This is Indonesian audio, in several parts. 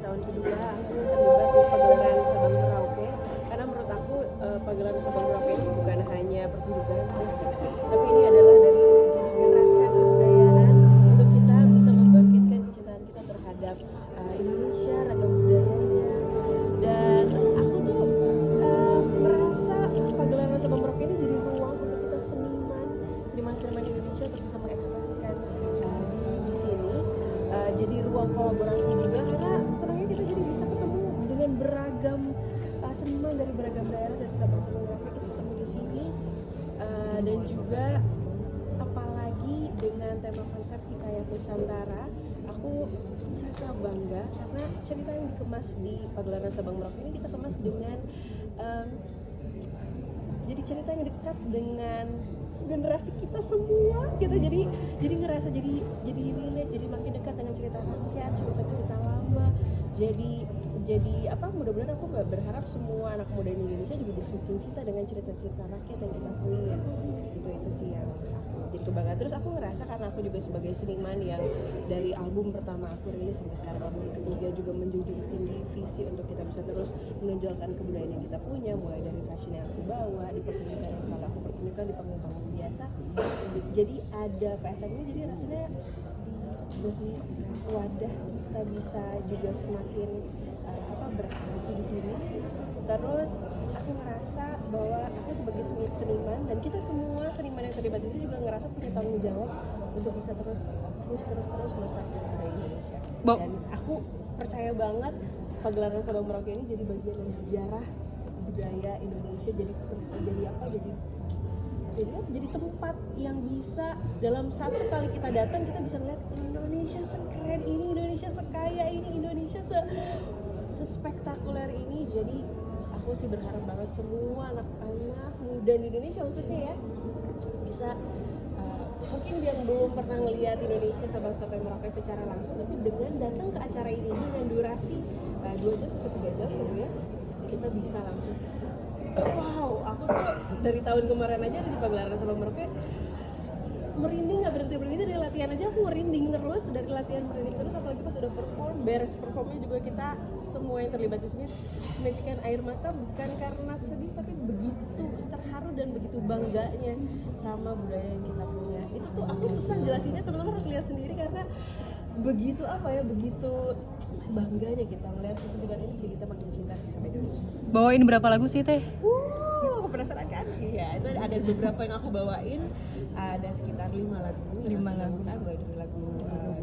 tahun kedua aku terlibat di pagelaran Sabang Merauke, karena menurut aku pagelaran Sabang Merauke ini bukan hanya pertunjukan musik, tapi ini adalah dari jadi gerakan kebudayaan untuk kita bisa membangkitkan kecintaan kita terhadap Indonesia, ragam budayanya. Dan aku tuh merasa pagelaran Sabang Merauke ini jadi ruang untuk kita seniman Indonesia untuk bisa mengekspresikan di sini. Jadi ruang kolaborasi juga, karena senangnya kita jadi bisa ketemu dengan beragam seniman dari beragam daerah dari Sabang sampai Merauke, kita ketemu di sini. Dan juga apalagi dengan tema konsep Hikayat Nusantara, aku merasa bangga karena cerita yang dikemas di pagelaran Sabang Merauke ini kita kemas dengan jadi cerita yang dekat dengan generasi kita semua. Kita jadi ngerasa jadi relate, jadi makin dekat dengan cerita rakyat, cerita lama. Jadi apa, mudah-mudahan aku berharap semua anak muda di Indonesia juga semakin cinta dengan cerita-cerita rakyat yang kita punya. Itu sih yang aku jadi kebanggaan. Terus aku ngerasa karena aku juga sebagai seniman yang dari album pertama aku rilis sampai sekarang album ketiga juga menjunjung tinggi visi untuk kita bisa terus menonjolkan kebudayaan yang kita punya, mulai dari fashion yang aku bawa, di pertunjukan yang selalu aku pertunjukkan di panggung-panggung biasa. Jadi ada PSM ini, jadi rasanya dari wadah kita bisa juga semakin berekspresi di sini. Terus aku ngerasa bahwa aku sebagai seniman dan kita semua seniman yang terlibat di sini juga ngerasa punya tanggung jawab untuk bisa terus melestarikan budaya Indonesia. Dan aku percaya banget pagelaran Sabang Merauke ini jadi bagian dari sejarah budaya Indonesia, jadi tempat yang bisa dalam satu kali kita datang kita bisa melihat Indonesia sekeren ini, Indonesia sekaya ini, Indonesia sespektakuler ini. Jadi aku sih berharap banget semua anak-anak muda di Indonesia khususnya ya bisa mungkin yang belum pernah ngelihat Indonesia Sabang sampai Merauke secara langsung, tapi dengan datang ke acara ini dengan durasi 2 jam sampai 3 jam gitu ya, kita bisa langsung wow, aku tuh dari tahun kemarin aja di pagelaran Sabang Merauke merinding, nggak berhenti dari latihan aja aku merinding terus, dari latihan merinding terus, apalagi pas udah beres performnya juga kita semua yang terlibat di sini menitikan air mata, bukan karena sedih tapi begitu terharu dan begitu bangganya sama budaya yang kita punya. Itu tuh aku susah jelasinnya, teman-teman harus lihat sendiri karena begitu bangganya kita melihat pertunjukan ini, bikin kita makin cinta sih sama Indonesia. Bawain berapa lagu sih Teh? Aku penasaran kan? Iya, itu ada beberapa yang aku bawain, ada sekitar 5 lagu. 5 lagu. Mulai dari lagu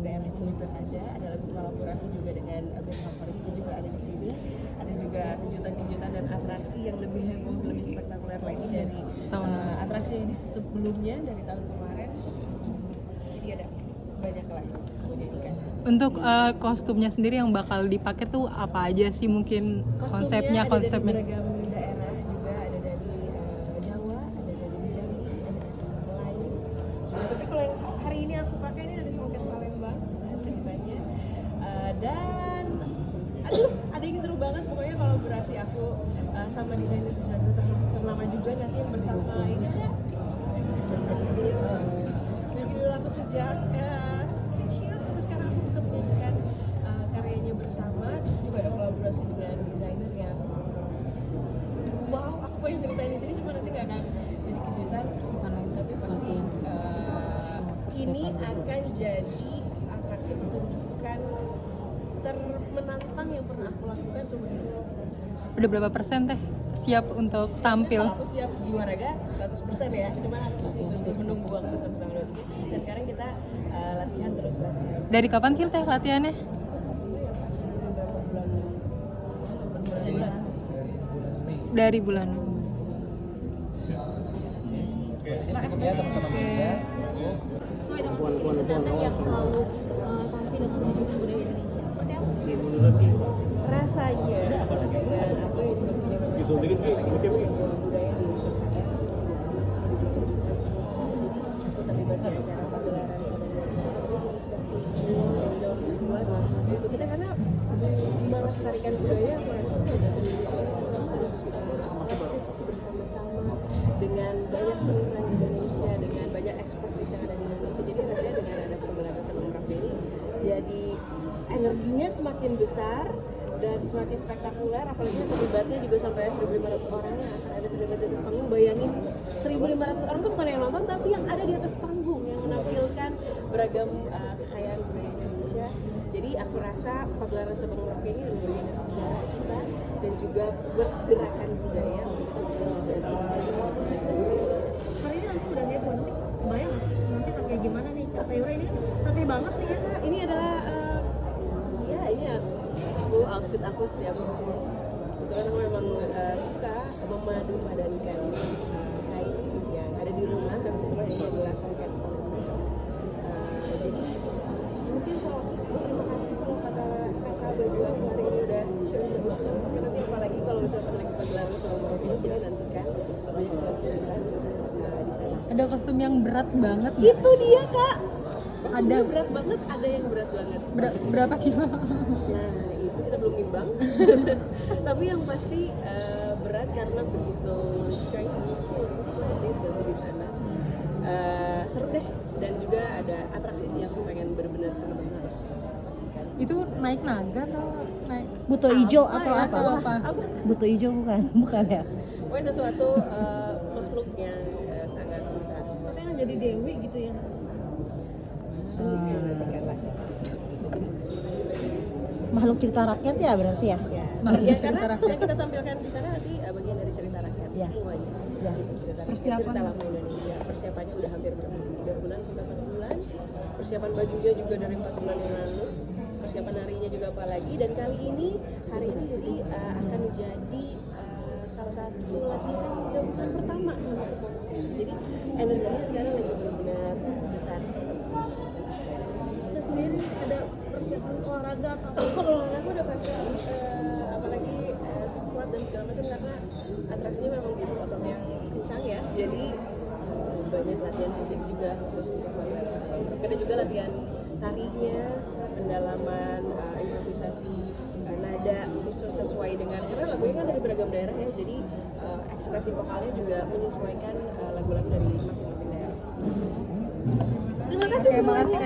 daerah juga ada lagu kolaborasi juga dengan band favorit juga ada di sini. Ada juga kejutan-kejutan dan atraksi yang lebih heboh, lebih spektakuler lagi dari atraksi di sebelumnya dari tahun kemarin. Jadi ada banyak lagi aku nyanyikan. Untuk kostumnya sendiri yang bakal dipakai tuh apa aja sih, mungkin konsepnya? Dari beragam daerah juga, ada dari Jawa, ada dari Jambi, ada dari Melayu. Nah, tapi kalau yang hari ini aku pakai ini dari Songket Palembang ceritanya. Dan ada yang seru banget pokoknya kolaborasi aku sama desainer ternama juga nanti yang bersama ini ada yang dulu aku sejak kecil sampai sekarang aku bisa menyanyikan karyanya bersama. Terus juga ada kolaborasi dengan desainer yang wow, aku pengen ceritain di sini cuma nanti nggak akan jadi kejutan, tapi pasti ini akan jadi atraksi pertunjukan termenantang yang pernah aku lakukan seumur hidup. Udah berapa persen Teh siap untuk tampil? Aku siap jiwa raga 100% ya, cuma aku masih menunggu waktu sampai tanggal 23. Dan sekarang kita latihan. Dari kapan sih Teh latihannya? Dari bulan yang selalu tampil dan menunjukkan budaya Indonesia. Seperti apa? Rasanya dan aku yang juga punya budaya di aku terlibat di acara pagelaran itu kita karena melestarikan budaya, aku rasa kita harus bersama-sama dengan banyak seniman Indonesia, dengan banyak ekspertis yang ada di Indonesia. Jadi rasanya dengan ada pagelaran Sabang Merauke ini jadi energinya semakin besar, dan semakin spektakuler, apalagi yang terlibatnya juga sampai 1.500 orang yang akan ada terlibat di atas panggung. Bayangin 1.500 orang tuh bukan yang nonton, tapi yang ada di atas panggung yang menampilkan beragam kekayaan budaya Indonesia. Jadi aku rasa pagelaran Sabang Merauke ini adalah bagian dari sejarah kita dan juga bergerakan budaya untuk kita bisa menjadi Hari ini nanti udah heboh, nanti kebayang nggak sih nanti kayak gimana nih Kak Tayura ini kan santai banget nih ya. ini adalah ya ini outfit aku setiap kebetulan aku memang suka memadupadankan kain yang ada di rumah dan kebetulan ini adalah songket. Jadi mungkin kalau terima kasih kalau kata kakak baju aku hari ini udah show tapi nanti apalagi kalau misalkan lagi pagelaran sama Merauke ini kita nantikan banyak sekali kegiatan di sana. Ada kostum yang berat banget nggak? Itu dia kak. Ada. Berat banget, ada yang berat banget. Berapa kilo? Nah itu kita belum nimbang. Tapi yang pasti berat karena begitu shiny, splendid dan di sana. Seru deh, dan juga ada atraksi sih yang aku pengen benar-benar harus saksikan. Itu naik naga atau naik Buto hijau Apa atau ya? apa? Apa? Buto hijau bukan ya? Pokoknya sesuatu makhluk yang sangat besar. Tapi kan jadi dewi gitu ya. Nantikanlah. Makhluk cerita rakyat ya berarti ya? Ya, Makhluk ya cerita karena rakyat. yang kita tampilkan di sana nanti bagian dari cerita rakyat Ya. semuanya. Ya. Itu cerita rakyat, Persiapan. cerita lama Indonesia. Persiapannya udah hampir 3 bulan sampai 4 bulan. Persiapan bajunya juga dari 4 bulan yang lalu. Persiapan harinya juga apalagi, dan kali ini hari ini jadi akan menjadi salah satu latihan gabungan pertama sama semua musisi. Jadi energinya sekarang lagi benar-benar besar sekali. Kita sendiri ada persiapan olahraga atau apa? Kalau olahraga udah pasti apalagi squat dan segala macam karena atraksinya memang butuh otot yang kencang ya. Jadi banyak latihan fisik juga khusus untuk pagelaran. Ada juga latihan tarinya, pendalaman improvisasi nada khusus sesuai dengan karena lagunya kan dari beragam daerah ya. Jadi ekspresi vokalnya juga menyesuaikan lagu-lagu dari masing-masing daerah. Terima kasih Oke, semuanya. makasih.